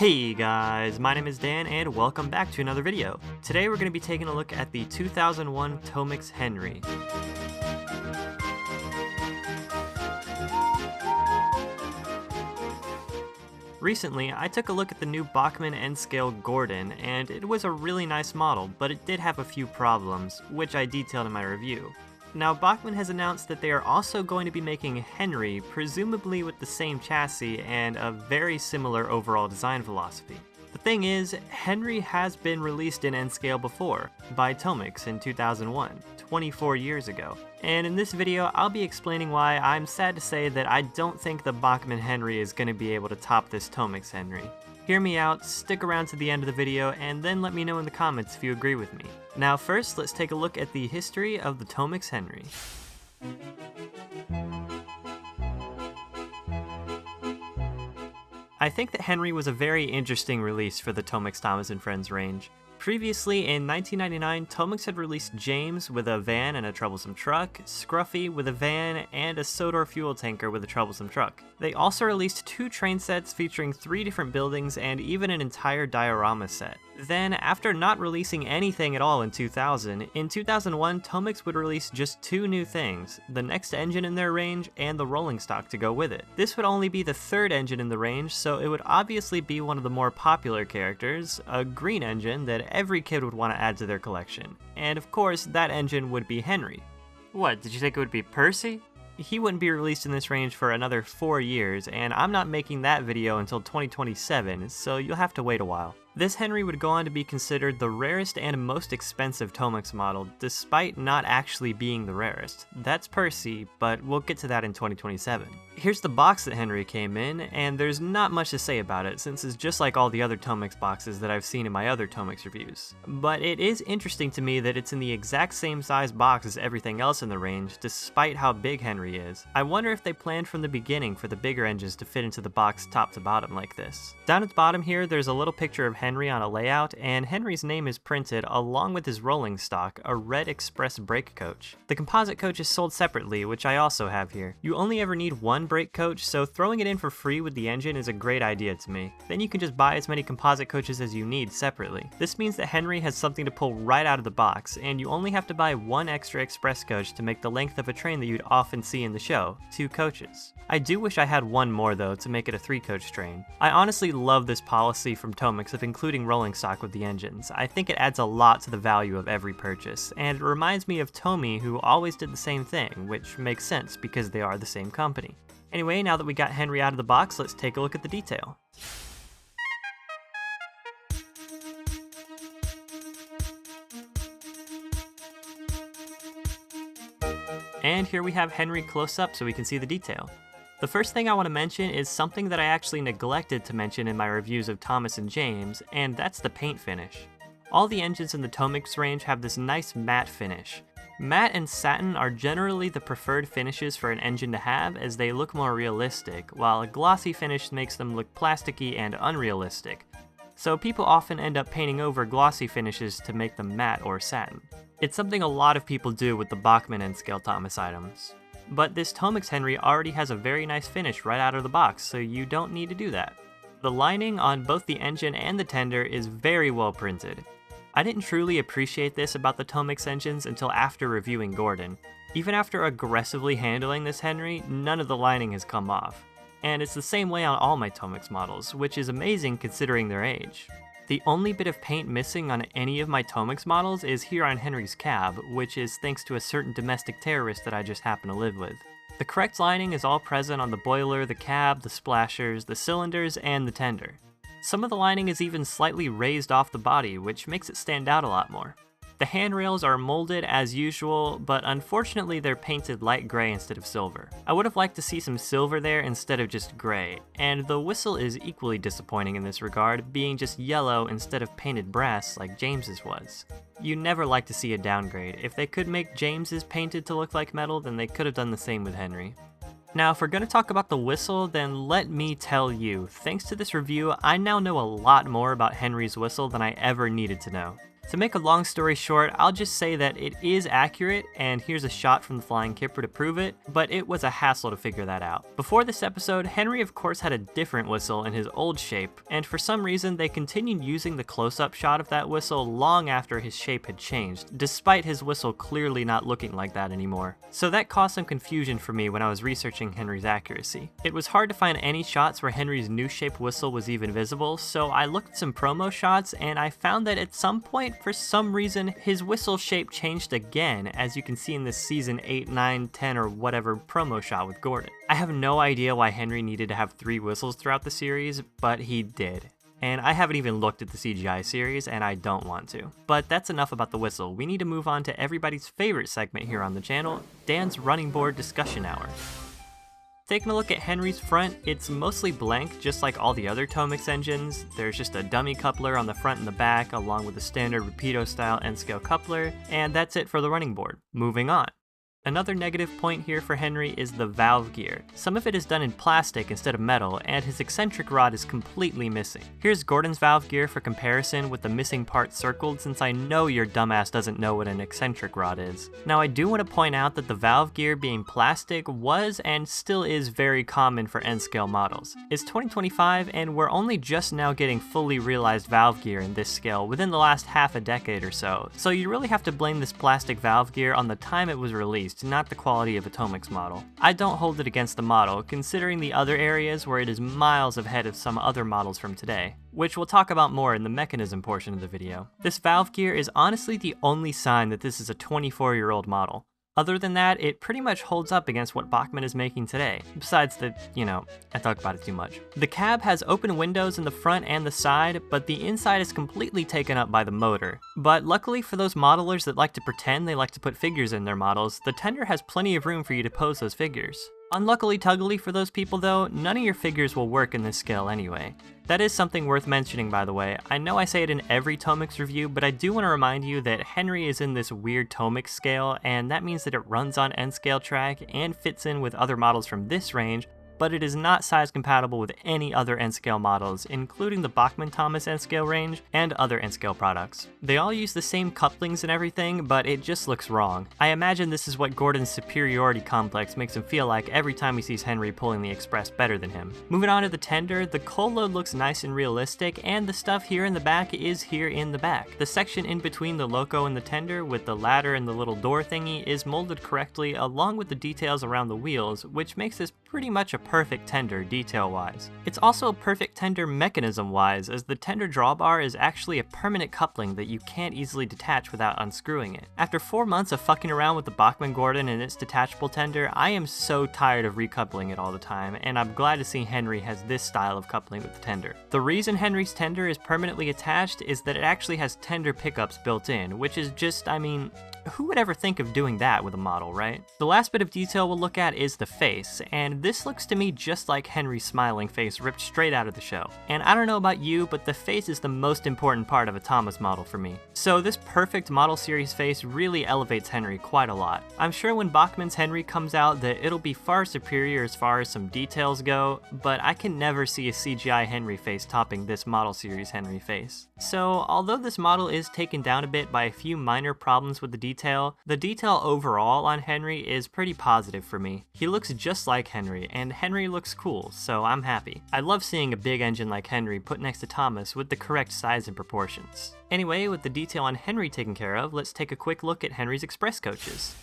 Hey guys, my name is Dan and welcome back to another video. Today we're going to be taking a look at the 2001 Tomix Henry. Recently, I took a look at the new Bachmann N-Scale Gordon, and it was a really nice model, but it did have a few problems, which I detailed in my review. Now, Bachmann has announced that they are also going to be making Henry, presumably with the same chassis and a very similar overall design philosophy. The thing is, Henry has been released in N-Scale before, by Tomix in 2001, 24 years ago. And in this video, I'll be explaining why I'm sad to say that I don't think the Bachmann Henry is going to be able to top this Tomix Henry. Hear me out, stick around to the end of the video, and then let me know in the comments if you agree with me. Now first, let's take a look at the history of the Tomix Henry. I think that Henry was a very interesting release for the Tomix Thomas & Friends range. Previously, in 1999, Tomix had released James with a van and a troublesome truck, Scruffy with a van, and a Sodor fuel tanker with a troublesome truck. They also released 2 train sets featuring 3 different buildings and even an entire diorama set. Then, after not releasing anything at all in 2000, in 2001 Tomix would release just 2 new things, the next engine in their range and the rolling stock to go with it. This would only be the 3rd engine in the range, so it would obviously be one of the more popular characters, a green engine that every kid would want to add to their collection. And of course, that engine would be Henry. What, did you think it would be Percy? He wouldn't be released in this range for another 4 years, and I'm not making that video until 2027, so you'll have to wait a while. This Henry would go on to be considered the rarest and most expensive Tomix model, despite not actually being the rarest. That's Percy, but we'll get to that in 2027. Here's the box that Henry came in, and there's not much to say about it, since it's just like all the other Tomix boxes that I've seen in my other Tomix reviews. But it is interesting to me that it's in the exact same size box as everything else in the range, despite how big Henry is. I wonder if they planned from the beginning for the bigger engines to fit into the box top to bottom like this. Down at the bottom here, there's a little picture of Henry on a layout, and Henry's name is printed along with his rolling stock, a red express brake coach. The composite coach is sold separately, which I also have here. You only ever need one brake coach, so throwing it in for free with the engine is a great idea to me. Then you can just buy as many composite coaches as you need separately. This means that Henry has something to pull right out of the box, and you only have to buy one extra express coach to make the length of a train that you'd often see in the show, 2 coaches. I do wish I had one more though to make it a 3-coach train. I honestly love this policy from Tomix of including rolling stock with the engines. I think it adds a lot to the value of every purchase, and it reminds me of Tomy, who always did the same thing, which makes sense because they are the same company. Anyway, now that we got Henry out of the box, let's take a look at the detail. And here we have Henry close up so we can see the detail. The first thing I want to mention is something that I actually neglected to mention in my reviews of Thomas and James, and that's the paint finish. All the engines in the Tomix range have this nice matte finish. Matte and satin are generally the preferred finishes for an engine to have, as they look more realistic, while a glossy finish makes them look plasticky and unrealistic. So people often end up painting over glossy finishes to make them matte or satin. It's something a lot of people do with the Bachmann N-Scale Thomas items. But this Tomix Henry already has a very nice finish right out of the box, so you don't need to do that. The lining on both the engine and the tender is very well printed. I didn't truly appreciate this about the Tomix engines until after reviewing Gordon. Even after aggressively handling this Henry, none of the lining has come off. And it's the same way on all my Tomix models, which is amazing considering their age. The only bit of paint missing on any of my Tomix models is here on Henry's cab, which is thanks to a certain domestic terrorist that I just happen to live with. The correct lining is all present on the boiler, the cab, the splashers, the cylinders, and the tender. Some of the lining is even slightly raised off the body, which makes it stand out a lot more. The handrails are molded as usual, but unfortunately they're painted light gray instead of silver. I would have liked to see some silver there instead of just gray, and the whistle is equally disappointing in this regard, being just yellow instead of painted brass like James's was. You never like to see a downgrade. If they could make James's painted to look like metal, then they could have done the same with Henry. Now, if we're going to talk about the whistle, then let me tell you, thanks to this review, I now know a lot more about Henry's whistle than I ever needed to know. To make a long story short, I'll just say that it is accurate, and here's a shot from the Flying Kipper to prove it, but it was a hassle to figure that out. Before this episode, Henry of course had a different whistle in his old shape, and for some reason they continued using the close-up shot of that whistle long after his shape had changed, despite his whistle clearly not looking like that anymore. So that caused some confusion for me when I was researching Henry's accuracy. It was hard to find any shots where Henry's new shape whistle was even visible, so I looked at some promo shots and I found that at some point, for some reason, his whistle shape changed again, as you can see in this season 8, 9, 10, or whatever promo shot with Gordon. I have no idea why Henry needed to have 3 whistles throughout the series, but he did. And I haven't even looked at the CGI series, and I don't want to. But that's enough about the whistle. We need to move on to everybody's favorite segment here on the channel, Dan's Running Board Discussion Hour. Taking a look at Henry's front, it's mostly blank, just like all the other Tomix engines. There's just a dummy coupler on the front and the back, along with a standard Rapido-style N-scale coupler, and that's it for the running board. Moving on. Another negative point here for Henry is the valve gear. Some of it is done in plastic instead of metal, and his eccentric rod is completely missing. Here's Gordon's valve gear for comparison with the missing part circled, since I know your dumbass doesn't know what an eccentric rod is. Now I do want to point out that the valve gear being plastic was and still is very common for N-scale models. It's 2025 and we're only just now getting fully realized valve gear in this scale within the last half a decade or so you really have to blame this plastic valve gear on the time it was released, not the quality of a Tomix model. I don't hold it against the model, considering the other areas where it is miles ahead of some other models from today, which we'll talk about more in the mechanism portion of the video. This valve gear is honestly the only sign that this is a 24-year-old model. Other than that, it pretty much holds up against what Bachmann is making today, besides that, I talk about it too much. The cab has open windows in the front and the side, but the inside is completely taken up by the motor. But luckily for those modelers that like to pretend they like to put figures in their models, the tender has plenty of room for you to pose those figures. Unluckily tuggily for those people though, none of your figures will work in this scale anyway. That is something worth mentioning, by the way. I know I say it in every Tomix review, but I do want to remind you that Henry is in this weird Tomix scale, and that means that it runs on N-scale track and fits in with other models from this range, but it is not size compatible with any other N-scale models, including the Bachmann Thomas N-scale range and other N-scale products. They all use the same couplings and everything, but it just looks wrong. I imagine this is what Gordon's superiority complex makes him feel like every time he sees Henry pulling the Express better than him. Moving on to the tender, the coal load looks nice and realistic, and the stuff here in the back is here in the back. The section in between the loco and the tender, with the ladder and the little door thingy, is molded correctly along with the details around the wheels, which makes this pretty much a perfect tender detail-wise. It's also a perfect tender mechanism-wise, as the tender drawbar is actually a permanent coupling that you can't easily detach without unscrewing it. After 4 months of fucking around with the Bachmann Gordon and its detachable tender, I am so tired of recoupling it all the time, and I'm glad to see Henry has this style of coupling with the tender. The reason Henry's tender is permanently attached is that it actually has tender pickups built in, which is just, who would ever think of doing that with a model, right? The last bit of detail we'll look at is the face, and this looks to me just like Henry's smiling face ripped straight out of the show. And I don't know about you, but the face is the most important part of a Thomas model for me. So this perfect model series face really elevates Henry quite a lot. I'm sure when Bachmann's Henry comes out that it'll be far superior as far as some details go, but I can never see a CGI Henry face topping this model series Henry face. So although this model is taken down a bit by a few minor problems with the detail overall on Henry is pretty positive for me. He looks just like Henry, and Henry looks cool, so I'm happy. I love seeing a big engine like Henry put next to Thomas with the correct size and proportions. Anyway, with the detail on Henry taken care of, let's take a quick look at Henry's express coaches.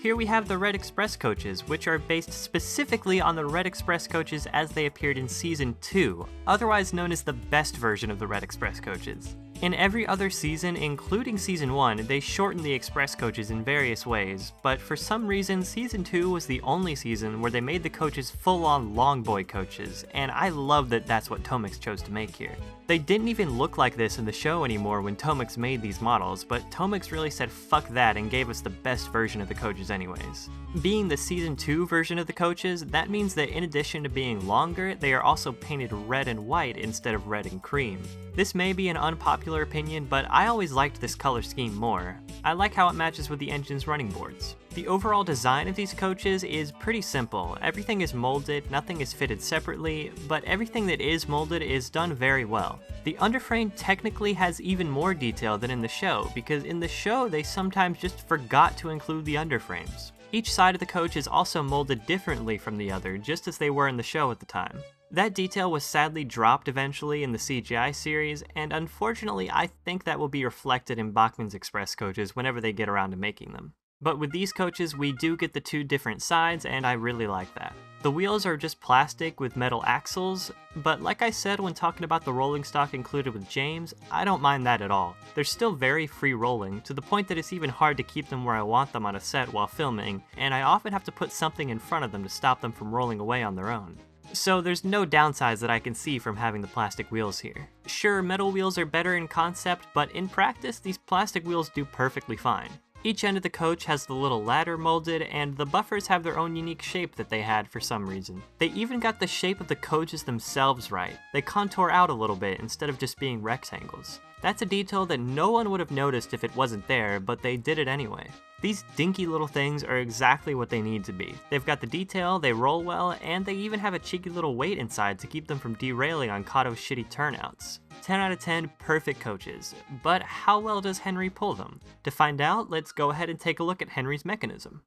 Here we have the Red Express coaches, which are based specifically on the Red Express coaches as they appeared in Season 2, otherwise known as the best version of the Red Express coaches. In every other season, including Season 1, they shortened the Express coaches in various ways, but for some reason, Season 2 was the only season where they made the coaches full-on long boy coaches, and I love that that's what Tomix chose to make here. They didn't even look like this in the show anymore when Tomix made these models, but Tomix really said fuck that and gave us the best version of the coaches anyways. Being the Season 2 version of the coaches, that means that in addition to being longer, they are also painted red and white instead of red and cream. This may be an unpopular unpopular opinion, but I always liked this color scheme more. I like how it matches with the engine's running boards. The overall design of these coaches is pretty simple. Everything is molded, nothing is fitted separately, but everything that is molded is done very well. The underframe technically has even more detail than in the show, because in the show they sometimes just forgot to include the underframes. Each side of the coach is also molded differently from the other, just as they were in the show at the time. That detail was sadly dropped eventually in the CGI series, and unfortunately I think that will be reflected in Bachmann's Express coaches whenever they get around to making them. But with these coaches, we do get the two different sides, and I really like that. The wheels are just plastic with metal axles, but like I said when talking about the rolling stock included with James, I don't mind that at all. They're still very free rolling, to the point that it's even hard to keep them where I want them on a set while filming, and I often have to put something in front of them to stop them from rolling away on their own. So there's no downsides that I can see from having the plastic wheels here. Sure, metal wheels are better in concept, but in practice, these plastic wheels do perfectly fine. Each end of the coach has the little ladder molded, and the buffers have their own unique shape that they had for some reason. They even got the shape of the coaches themselves right. They contour out a little bit instead of just being rectangles. That's a detail that no one would have noticed if it wasn't there, but they did it anyway. These dinky little things are exactly what they need to be. They've got the detail, they roll well, and they even have a cheeky little weight inside to keep them from derailing on Kato's shitty turnouts. 10 out of 10 perfect coaches, but how well does Henry pull them? To find out, let's go ahead and take a look at Henry's mechanism.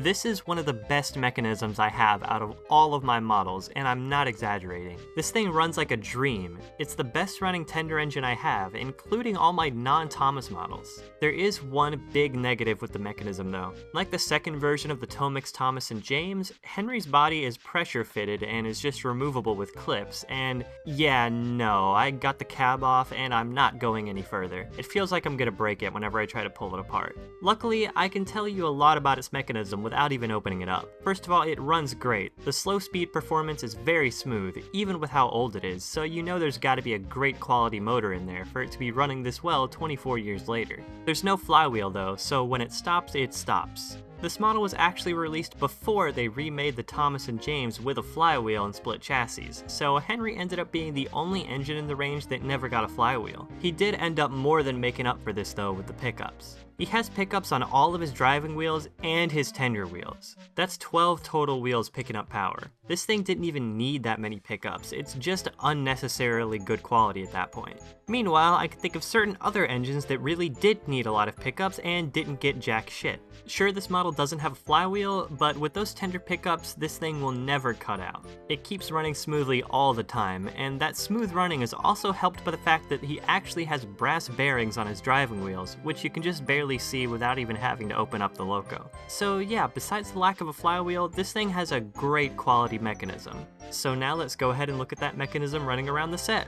This is one of the best mechanisms I have out of all of my models, and I'm not exaggerating. This thing runs like a dream. It's the best running tender engine I have, including all my non-Thomas models. There is one big negative with the mechanism though. Like the second version of the Tomix Thomas and James, Henry's body is pressure fitted and is just removable with clips, and yeah, no, I got the cab off and I'm not going any further. It feels like I'm gonna break it whenever I try to pull it apart. Luckily, I can tell you a lot about its mechanism without even opening it up. First of all, it runs great. The slow speed performance is very smooth, even with how old it is, so you know there's gotta be a great quality motor in there for it to be running this well 24 years later. There's no flywheel though, so when it stops, it stops. This model was actually released before they remade the Thomas and James with a flywheel and split chassis, so Henry ended up being the only engine in the range that never got a flywheel. He did end up more than making up for this though with the pickups. He has pickups on all of his driving wheels and his tender wheels. That's 12 total wheels picking up power. This thing didn't even need that many pickups, it's just unnecessarily good quality at that point. Meanwhile, I can think of certain other engines that really did need a lot of pickups and didn't get jack shit. Sure, this model doesn't have a flywheel, but with those tender pickups, this thing will never cut out. It keeps running smoothly all the time, and that smooth running is also helped by the fact that he actually has brass bearings on his driving wheels, which you can just barely see without even having to open up the loco. So yeah, besides the lack of a flywheel, this thing has a great quality mechanism. So now let's go ahead and look at that mechanism running around the set.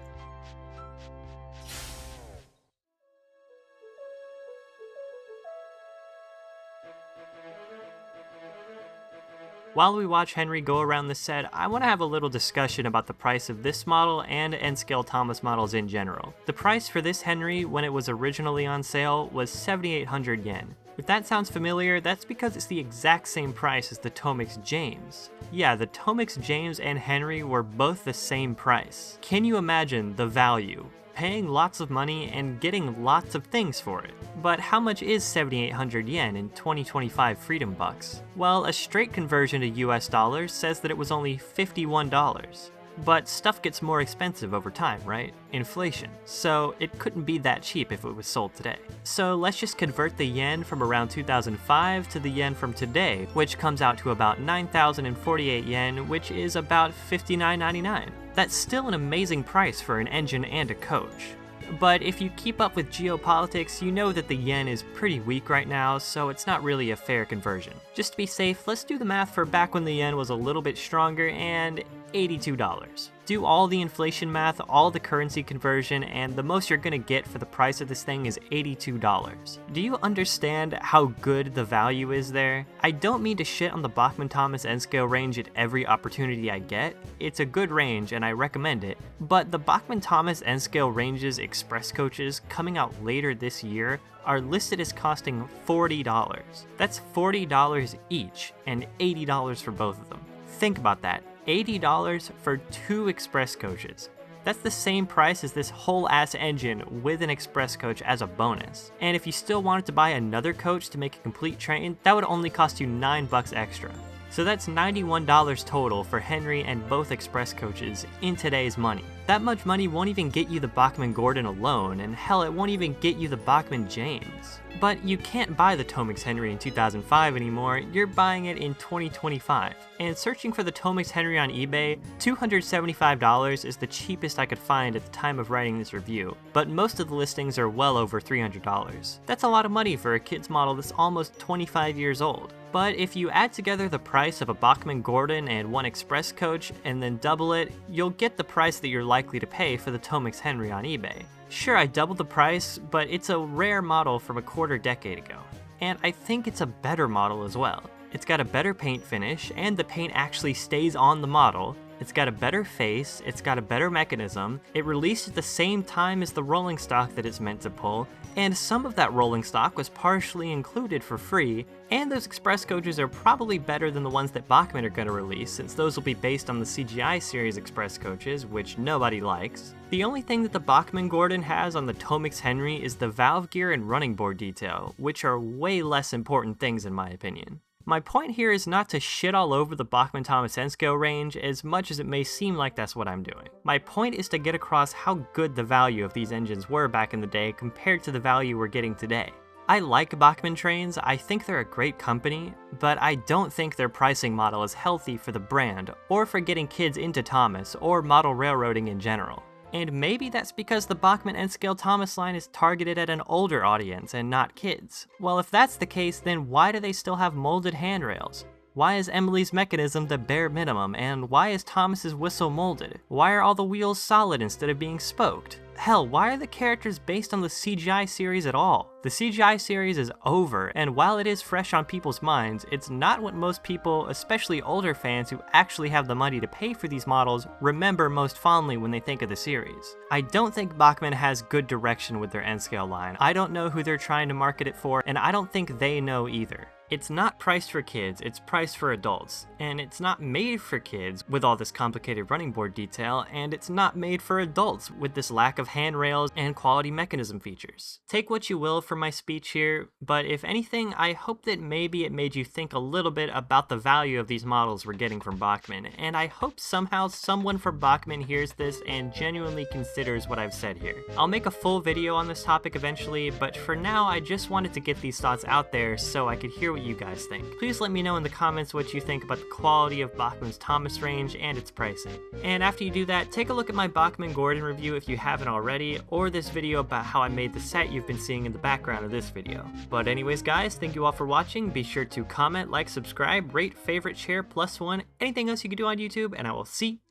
While we watch Henry go around the set, I want to have a little discussion about the price of this model and N-scale Thomas models in general. The price for this Henry when it was originally on sale was 7,800 yen. If that sounds familiar, that's because it's the exact same price as the Tomix James. Yeah, the Tomix James and Henry were both the same price. Can you imagine the value? Paying lots of money and getting lots of things for it. But how much is 7,800 yen in 2025 Freedom Bucks? Well, a straight conversion to US dollars says that it was only $51. But stuff gets more expensive over time, right? Inflation. So it couldn't be that cheap if it was sold today. So let's just convert the yen from around 2005 to the yen from today, which comes out to about 9,048 yen, which is about $59.99. That's still an amazing price for an engine and a coach. But if you keep up with geopolitics, you know that the yen is pretty weak right now, so it's not really a fair conversion. Just to be safe, let's do the math for back when the yen was a little bit stronger and $82. Do all the inflation math, all the currency conversion, and the most you're gonna get for the price of this thing is $82. Do you understand how good the value is there? I don't mean to shit on the Bachmann Thomas N-scale range at every opportunity I get. It's a good range and I recommend it, but the Bachmann Thomas N-scale range's express coaches coming out later this year are listed as costing $40. That's $40 each and $80 for both of them. Think about that. $80 for 2 express coaches. That's the same price as this whole ass engine with an express coach as a bonus. And if you still wanted to buy another coach to make a complete train, that would only cost you $9 extra. So that's $91 total for Henry and both express coaches in today's money. That much money won't even get you the Bachmann Gordon alone, and hell, it won't even get you the Bachmann James. But you can't buy the Tomix Henry in 2005 anymore, you're buying it in 2025. And searching for the Tomix Henry on eBay, $275 is the cheapest I could find at the time of writing this review, but most of the listings are well over $300. That's a lot of money for a kid's model that's almost 25 years old. But if you add together the price of a Bachmann Gordon and one express coach and then double it, you'll get the price that you're likely to pay for the Tomix Henry on eBay. Sure, I doubled the price, but it's a rare model from a quarter decade ago. And I think it's a better model as well. It's got a better paint finish, and the paint actually stays on the model. It's got a better face, it's got a better mechanism, it released at the same time as the rolling stock that it's meant to pull, and some of that rolling stock was partially included for free, and those express coaches are probably better than the ones that Bachmann are going to release, since those will be based on the CGI series express coaches, which nobody likes. The only thing that the Bachmann Gordon has on the Tomix Henry is the valve gear and running board detail, which are way less important things in my opinion. My point here is not to shit all over the Bachmann-Tomasenko range as much as it may seem like that's what I'm doing. My point is to get across how good the value of these engines were back in the day compared to the value we're getting today. I like Bachmann trains, I think they're a great company, but I don't think their pricing model is healthy for the brand, or for getting kids into Thomas, or model railroading in general. And maybe that's because the Bachmann N-Scale Thomas line is targeted at an older audience and not kids. Well, if that's the case, then why do they still have molded handrails? Why is Emily's mechanism the bare minimum, and why is Thomas's whistle molded? Why are all the wheels solid instead of being spoked? Hell, why are the characters based on the CGI series at all? The CGI series is over, and while it is fresh on people's minds, it's not what most people, especially older fans who actually have the money to pay for these models, remember most fondly when they think of the series. I don't think Bachmann has good direction with their N-Scale line. I don't know who they're trying to market it for, and I don't think they know either. It's not priced for kids, it's priced for adults, and it's not made for kids with all this complicated running board detail, and it's not made for adults with this lack of handrails and quality mechanism features. Take what you will from my speech here, but if anything, I hope that maybe it made you think a little bit about the value of these models we're getting from Bachmann, and I hope somehow someone from Bachmann hears this and genuinely considers what I've said here. I'll make a full video on this topic eventually, but for now I just wanted to get these thoughts out there so I could hear what you guys think. Please let me know in the comments what you think about the quality of Bachmann's Thomas range and its pricing. And after you do that, take a look at my Bachmann Gordon review if you haven't already, or this video about how I made the set you've been seeing in the background of this video. But anyways guys, thank you all for watching. Be sure to comment, like, subscribe, rate, favorite, share, +1, anything else you can do on YouTube, and I will see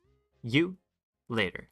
you later.